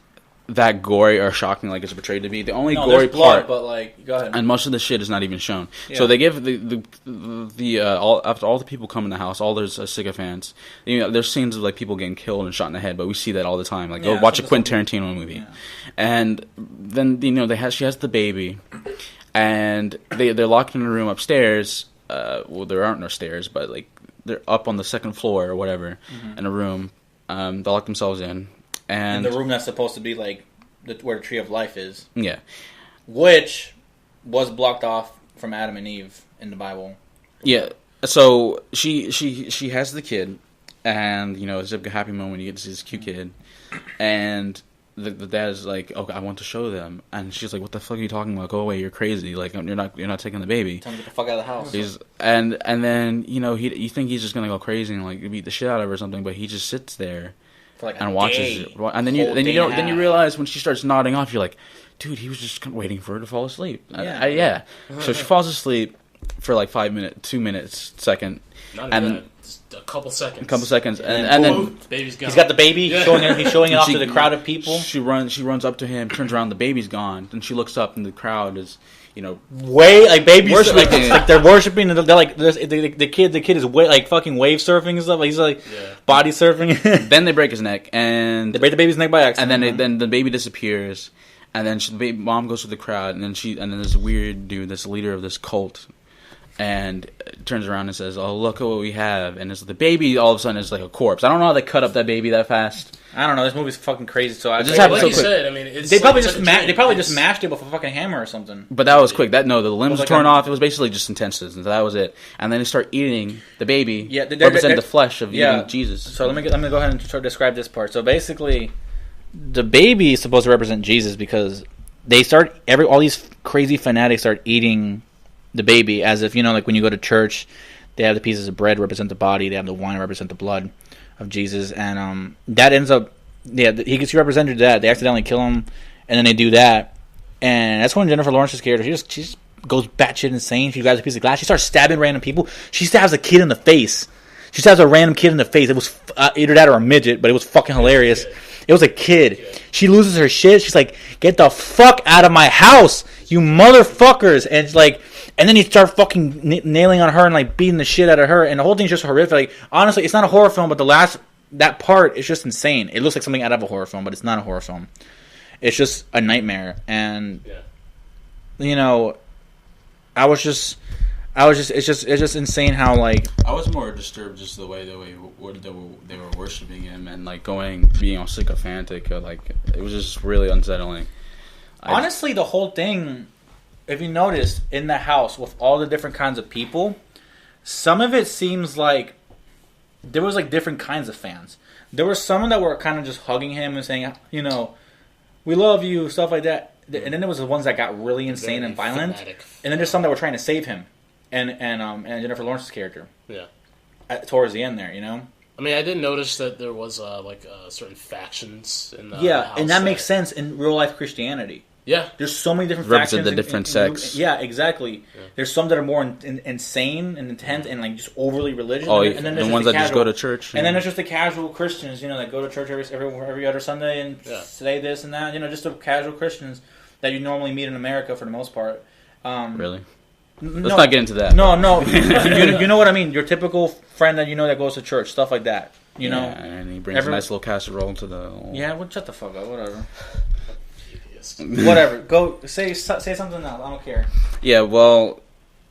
that gory or shocking like it's portrayed to be. The only gory blood, part, but go ahead. And most of the shit is not even shown. Yeah. So they give after all the people come in the house, all those sycophants. There's scenes of people getting killed and shot in the head, but we see that all the time. Go watch a Quentin Tarantino movie, and then she has the baby. And they're locked in a room upstairs. Well, there aren't no stairs, but they're up on the second floor or whatever in a room. They lock themselves in, and the room that's supposed to be where the Tree of Life is. Yeah, which was blocked off from Adam and Eve in the Bible. Yeah, so she has the kid, and it's a happy moment when you get to see this cute kid, and. The dad is like, okay, I want to show them, and she's like, "What the fuck are you talking about? Go away! You're crazy! You're not taking the baby." Tell him to get the fuck out of the house. And then you think he's just gonna go crazy and beat the shit out of her or something, but he just sits there and watches it. And then you realize when she starts nodding off, you're like, dude, he was just waiting for her to fall asleep. Yeah. So she falls asleep for 5 minutes, 2 minutes, second, and a couple seconds. And then baby's gone. He's got the baby. He's showing it off to the crowd of people. She runs up to him, turns around, the baby's gone. Then she looks up, and the crowd is, babies worshiping. They're worshiping. They're the kid is fucking wave surfing and stuff. He's body surfing. Then they break his neck, and they break the baby's neck by accident. And then the baby disappears, and then the mom goes to the crowd, and then this weird dude, this leader of this cult. and turns around and says, "Oh, look at what we have," and it's the baby. All of a sudden, is like a corpse. I don't know how they cut up that baby that fast. I don't know. This movie's fucking crazy. So I just happened like so you quick. said, I mean, it's they probably like, just mashed it with a fucking hammer or something. But that was quick. The limbs was were like torn off. It was basically just intestines, and that was it. And then they start eating the baby. Yeah, represent the flesh of eating Jesus. So let me go ahead and try to describe this part. So basically, the baby is supposed to represent Jesus because they start all these crazy fanatics start eating the baby as if, like when you go to church, they have the pieces of bread represent the body, they have the wine represent the blood of Jesus, and that ends up, he gets represented that. They accidentally kill him, and then they do that, and that's when Jennifer Lawrence's character, she just goes batshit insane. She grabs a piece of glass, she starts stabbing random people. She stabs a kid in the face. She stabs a random kid in the face. It was either that or a midget, but it was fucking hilarious. It was a kid. She loses her shit. She's like, "Get the fuck out of my house, you motherfuckers!" And it's like, and then you start fucking nailing on her and like beating the shit out of her. And the whole thing's just horrific. Like, honestly, it's not a horror film, but that part is just insane. It looks like something out of a horror film, but it's not a horror film. It's just a nightmare. And it's just insane how, like, I was more disturbed just the way they were worshiping him and like being all sycophantic. Like, it was just really unsettling. Honestly, the whole thing, if you notice, in the house with all the different kinds of people, some of it seems like there was like different kinds of fans. There were some that were kind of just hugging him and saying, "We love you," stuff like that. And then there was the ones that got really insane and violent. Fanatic. And then there's some that were trying to save him. And Jennifer Lawrence's character. Yeah. Towards the end there, I mean, I did notice that there was certain factions in the house and that makes sense in real life Christianity. Yeah. There's so many different represent factions. The different sects. Yeah, exactly. Yeah. There's some that are more insane and intense and like just overly religious. Oh, and then there's the ones that just go to church. And then there's just the casual Christians, that go to church every other Sunday and say this and that. Just the casual Christians that you normally meet in America for the most part. Really? Let's not get into that. No. you know what I mean? Your typical friend that that goes to church, stuff like that. You know? And he brings a nice little casserole to the... Yeah, well, shut the fuck up. Whatever. Whatever. Go say something else. I don't care. Yeah, well,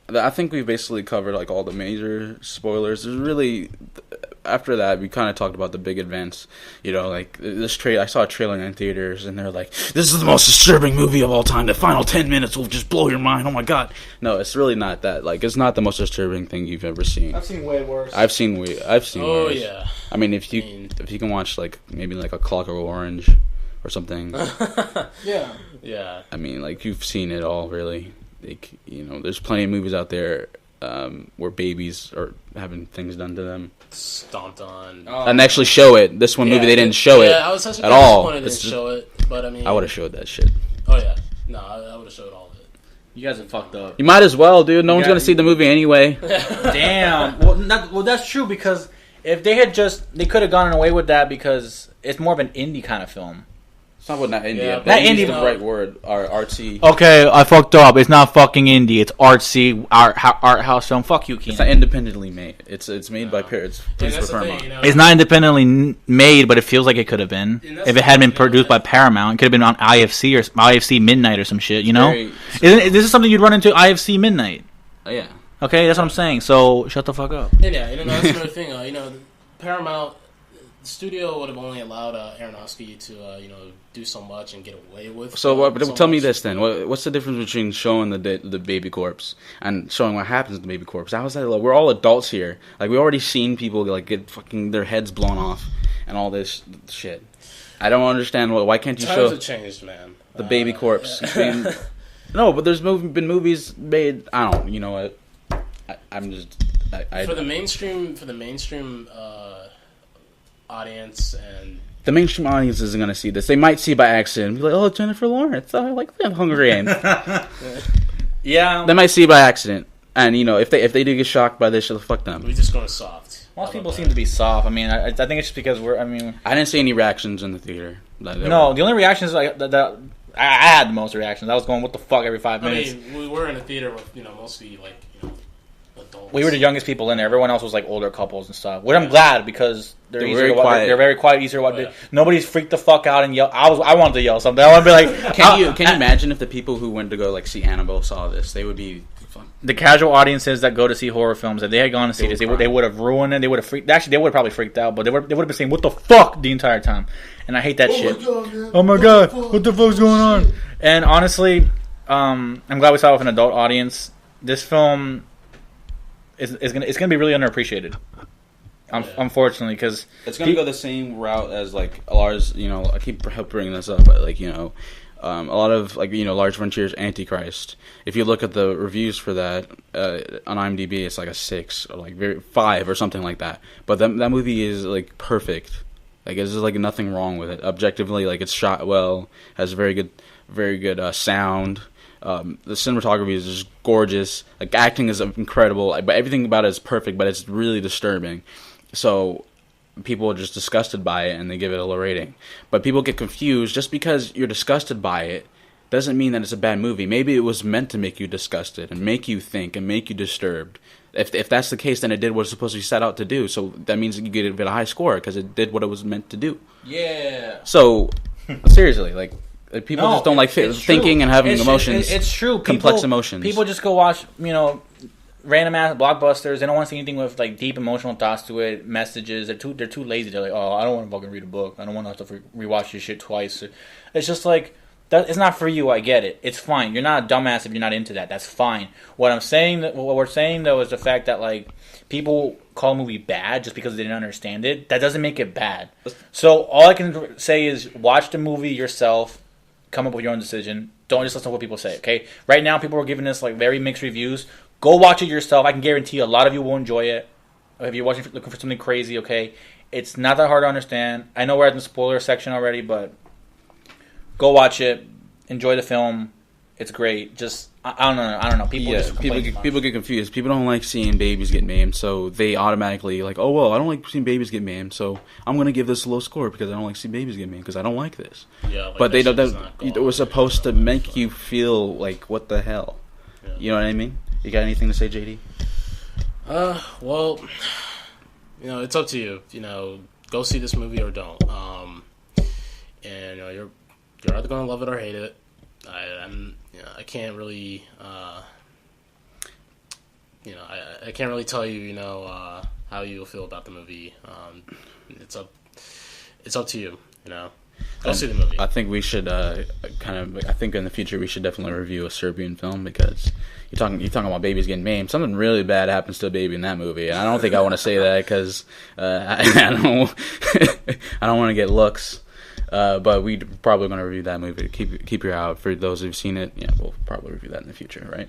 I think we basically covered like all the major spoilers. There's really... After that, we kind of talked about the big events. Like this I saw a trailer in theaters, and they're like, "This is the most disturbing movie of all time. The final 10 minutes will just blow your mind. Oh my god!" No, it's really not that. Like, it's not the most disturbing thing you've ever seen. I've seen way worse. I've seen worse. Oh yeah. I mean, if you can watch like maybe like A Clockwork Orange or something. Yeah. Yeah. I mean, like, you've seen it all, really. Like, there's plenty of movies out there where babies are having things done to them. Stomped on. And actually show it. This one movie, they didn't show it I was such at all. They didn't show it, but I mean... I would have showed that shit. Oh, yeah. No, I would have showed all of it. You guys are fucked up. You might as well, dude. No one's going to see the movie anyway. Damn. Well, that's true, because if they had they could have gone away with that, because it's more of an indie kind of film. It's not indie. Yeah, not indie, the right word. Artsy. Okay, I fucked up. It's not fucking indie. It's artsy art house film. Fuck you, Keenan. It's not independently made. It's made by Paramount. It's not independently made, but it feels like it could have been. If it had been produced by Paramount, it could have been on IFC or IFC Midnight or some shit. This is something you'd run into IFC Midnight. Oh yeah. Okay, that's what I'm saying. So shut the fuck up. Yeah, that's another thing. Paramount. The studio would have only allowed Aronofsky to, do so much and get away with. So, tell me this then: what's the difference between showing the baby corpse and showing what happens to the baby corpse? How is that? Like, we're all adults here. Like, we already seen people like get fucking their heads blown off and all this shit. I don't understand why can't you show? Times have changed, man. The baby corpse. No, but there's been movies made. I don't. You know what? I'm just. For the mainstream. Audience and the mainstream audience isn't going to see this. They might see by accident, be like, "Oh, Jennifer Lawrence, I like them Hunger Games." Yeah, they might see by accident, and if they do get shocked by this, fuck them. We're just going soft. Most people seem to be soft. I mean, I think it's just because I didn't see any reactions in the theater. No, the only reactions I had the most reactions. I was going, "What the fuck?" every 5 minutes. I mean, we were in a theater with mostly like adults. We were the youngest people in there. Everyone else was like older couples and stuff. Which I'm glad because they're very quiet. They're very quiet, easier to watch. Nobody's freaked the fuck out and yell. I wanted to yell something. I want to be like, can you imagine if the people who went to go like see Annabelle saw this? They would be the casual audiences that go to see horror films. If they had gone to see this, they would have ruined it. They would have freaked. Actually, they would have probably freaked out, but they would have been saying, "What the fuck?" the entire time. And I hate that shit. Oh my god, what the fuck's going on? And honestly, I'm glad we saw it with an adult audience. This film is gonna be really underappreciated. Unfortunately, because it's gonna go the same route as like Lars. I keep bringing this up, but like a lot of like Lars von Trier's Antichrist. If you look at the reviews for that on IMDb, it's like a 6 or like 5 or something like that. But that movie is like perfect. Like there's like nothing wrong with it. Objectively, like it's shot well, has very good sound. The cinematography is just gorgeous. Like acting is incredible, but everything about it is perfect. But it's really disturbing. So people are just disgusted by it and they give it a low rating. But people get confused. Just because you're disgusted by it doesn't mean that it's a bad movie. Maybe it was meant to make you disgusted and make you think and make you disturbed. If that's the case, then it did what it's supposed to be set out to do. So that means you get a high score because it did what it was meant to do. Yeah. So seriously, like people just don't like thinking and having emotions. It's true. Complex emotions. People just go watch random ass blockbusters. They don't want to see anything with like deep emotional thoughts to it, messages. They're too lazy. They're like, oh, I don't want to fucking read a book. I don't want to have to rewatch this shit twice. It's just like that. It's not for you. I get it. It's fine. You're not a dumbass if you're not into that. That's fine. What we're saying though is the fact that like people call a movie bad just because they didn't understand it. That doesn't make it bad. So all I can say is watch the movie yourself. Come up with your own decision. Don't just listen to what people say. Okay. Right now, people are giving this like very mixed reviews. Go watch it yourself. I can guarantee you a lot of you will enjoy it. If you're looking for something crazy, okay? It's not that hard to understand. I know we're at the spoiler section already, but go watch it. Enjoy the film. It's great. Just, I don't know. People get confused. People don't like seeing babies get maimed, so they automatically like, oh, well, I don't like seeing babies get maimed, so I'm going to give this a low score because I don't like seeing babies get maimed because I don't like this. Yeah, like but it was supposed to make you feel like, what the hell? Yeah. You know what I mean? You got anything to say, JD? Well, it's up to you. Go see this movie or don't. And you're either gonna love it or hate it. I can't really, I can't really tell you, how you'll feel about the movie. It's up to you. Go see the movie. I think we should I think in the future we should definitely review a Serbian film because you're talking about babies getting maimed. Something really bad happens to a baby in that movie, and I don't think I want to say that because I don't want to get looks. But we're probably going to review that movie. Keep your eye out for those who've seen it. Yeah, we'll probably review that in the future, right?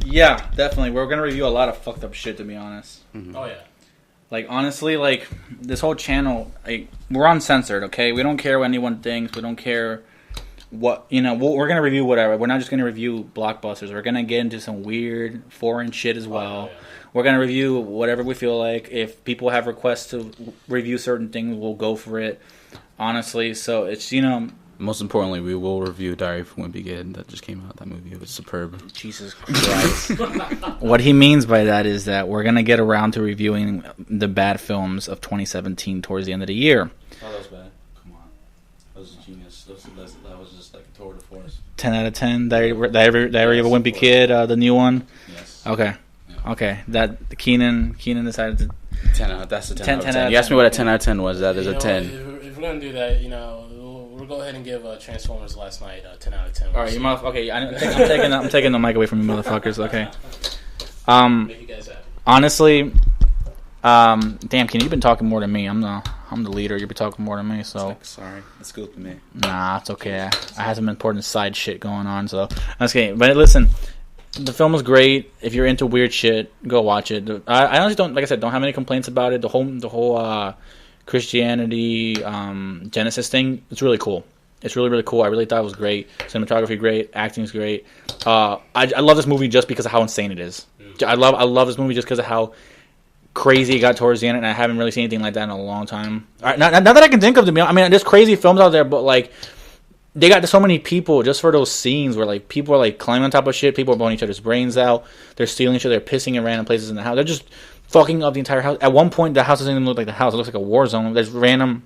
Yeah, definitely. We're going to review a lot of fucked up shit, to be honest. Mm-hmm. Oh, yeah. Like, honestly, like, this whole channel, like, we're uncensored, okay? We don't care what anyone thinks. We don't care what, we're going to review whatever. We're not just going to review blockbusters. We're going to get into some weird foreign shit as well. Oh, yeah. We're going to review whatever we feel like. If people have requests to review certain things, we'll go for it. Honestly, so it's, most importantly, we will review Diary of a Wimpy Kid that just came out. That movie, it was superb. Jesus Christ. What he means by that is that we're going to get around to reviewing the bad films of 2017 towards the end of the year. Oh, that was bad. Come on. That was genius. That was just like a tour de force. 10 out of 10? Diary of a Wimpy Kid, the new one? Yes. Okay. Yeah. Okay. That Keenan decided to... 10 out. That's a 10 out of 10. You asked me what a 10 out of 10 was. That is a 10. If we're going to do that, we'll go ahead and give Transformers Last Night 10 out of 10. All right, you okay, I'm taking the mic away from you motherfuckers, okay. Make you guys happy. Honestly, damn, Ken, you've been talking more than me. I'm the leader. You've been talking more than me, so... Sorry, that's good with me. Nah, it's okay. I had some important side shit going on, so... That's okay, but listen... The film was great. If you're into weird shit, go watch it. I honestly don't, like I said, don't have any complaints about it. The whole Christianity Genesis thing, it's really cool. It's really, really cool. I really thought it was great. Cinematography great. Acting is great. I love this movie just because of how insane it is. I love this movie just because of how crazy it got towards the end, and I haven't really seen anything like that in a long time. All right, not that I can think of, to be honest. I mean, there's crazy films out there, but like they got so many people just for those scenes where like people are like climbing on top of shit, people are blowing each other's brains out, they're stealing each other, they're pissing in random places in the house, they're just fucking up the entire house. At one point, the house doesn't even look like the house; it looks like a war zone. There's random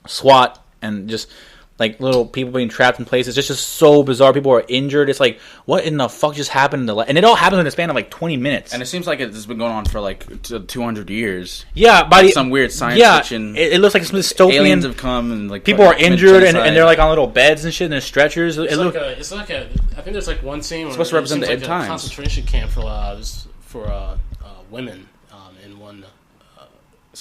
SWAT and just like little people being trapped in places. It's just so bizarre. People are injured. It's like, what in the fuck just happened? And it all happens in the span of like 20 minutes. And it seems like it's been going on for like 200 years. Yeah, by some weird science fiction. It looks like some dystopian. Aliens have come and like people are injured and they're like on little beds and shit and there's stretchers. It's like a. I think there's like one scene where supposed to represent the end times. Concentration camp for women in one.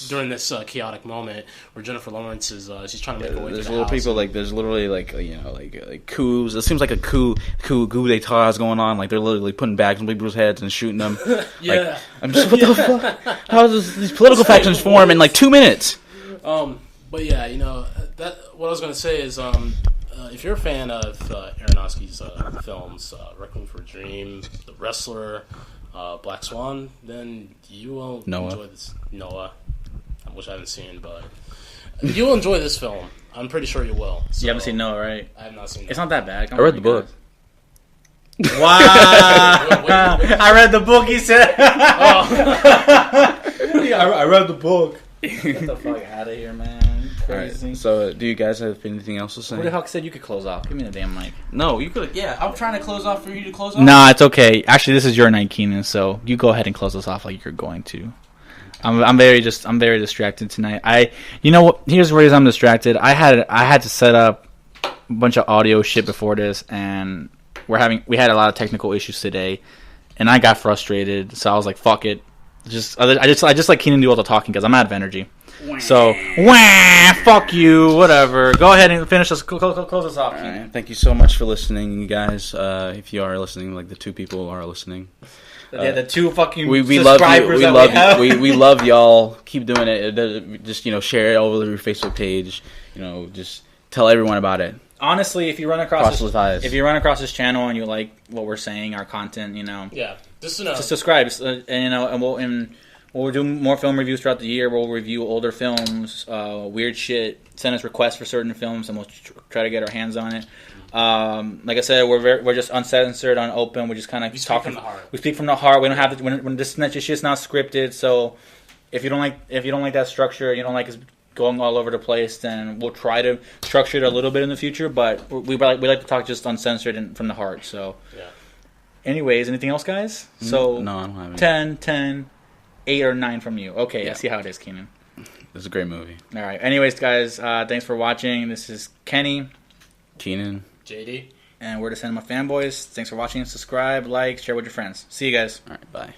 During this chaotic moment where Jennifer Lawrence is she's trying to make a way there's to the little house people like there's literally like like coups. It seems like a coup d'etat is going on. Like they're literally putting bags on people's heads and shooting them. Yeah, like, I'm just what the fuck? How does these political factions form in like 2 minutes? But yeah, that what I was gonna say is if you're a fan of Aronofsky's films, Requiem for a Dream, The Wrestler, Black Swan, then you will enjoy this. Noah. Which I haven't seen, but you'll enjoy this film. I'm pretty sure you will. So, you haven't seen Noah, right? I have not seen Noah. It's not that bad. I read the book. Wow! I read the book, he said. I read the book. Get the fuck out of here, man. Crazy. Right, so, do you guys have anything else to say? Who the fuck said you could close off? Give me the damn mic. No, you could. Yeah, I'm trying to close off for you to close off. Nah, it's okay. Actually, this is your night, Keenan, so you go ahead and close us off like you're going to. I'm very distracted tonight. You know what? Here's the reason I'm distracted. I had to set up a bunch of audio shit before this, and we had a lot of technical issues today, and I got frustrated. So I was like, fuck it. I just like Keenan do all the talking because I'm out of energy. So fuck you, whatever. Go ahead and finish us. Close us off. Right, thank you so much for listening, you guys. If you are listening, like the two people are listening. Yeah, the two fucking we subscribers love you. We love y'all. Keep doing it. Just share it all over your Facebook page. Just tell everyone about it. Honestly, if you run across this channel and you like what we're saying, our content, yeah, just subscribe. And we'll do more film reviews throughout the year. We'll review older films, weird shit. Send us requests for certain films, and we'll try to get our hands on it. Like I said, we're just uncensored, unopen. We just kind of talk from the heart. We speak from the heart. We don't have to. When this shit's not scripted, so if you don't like that structure, you don't like us going all over the place, then we'll try to structure it a little bit in the future. But we like to talk just uncensored and from the heart. So, yeah. Anyways, anything else, guys? So no, I don't have any. 10, 8 or 9 from you. Okay, yeah. I see how it is, Keenan. It's a great movie. All right. Anyways, guys, thanks for watching. This is Kenny, Keenan, JD, and we're the Cinema Fanboys. Thanks for watching. Subscribe, like, share with your friends. See you guys. All right, bye.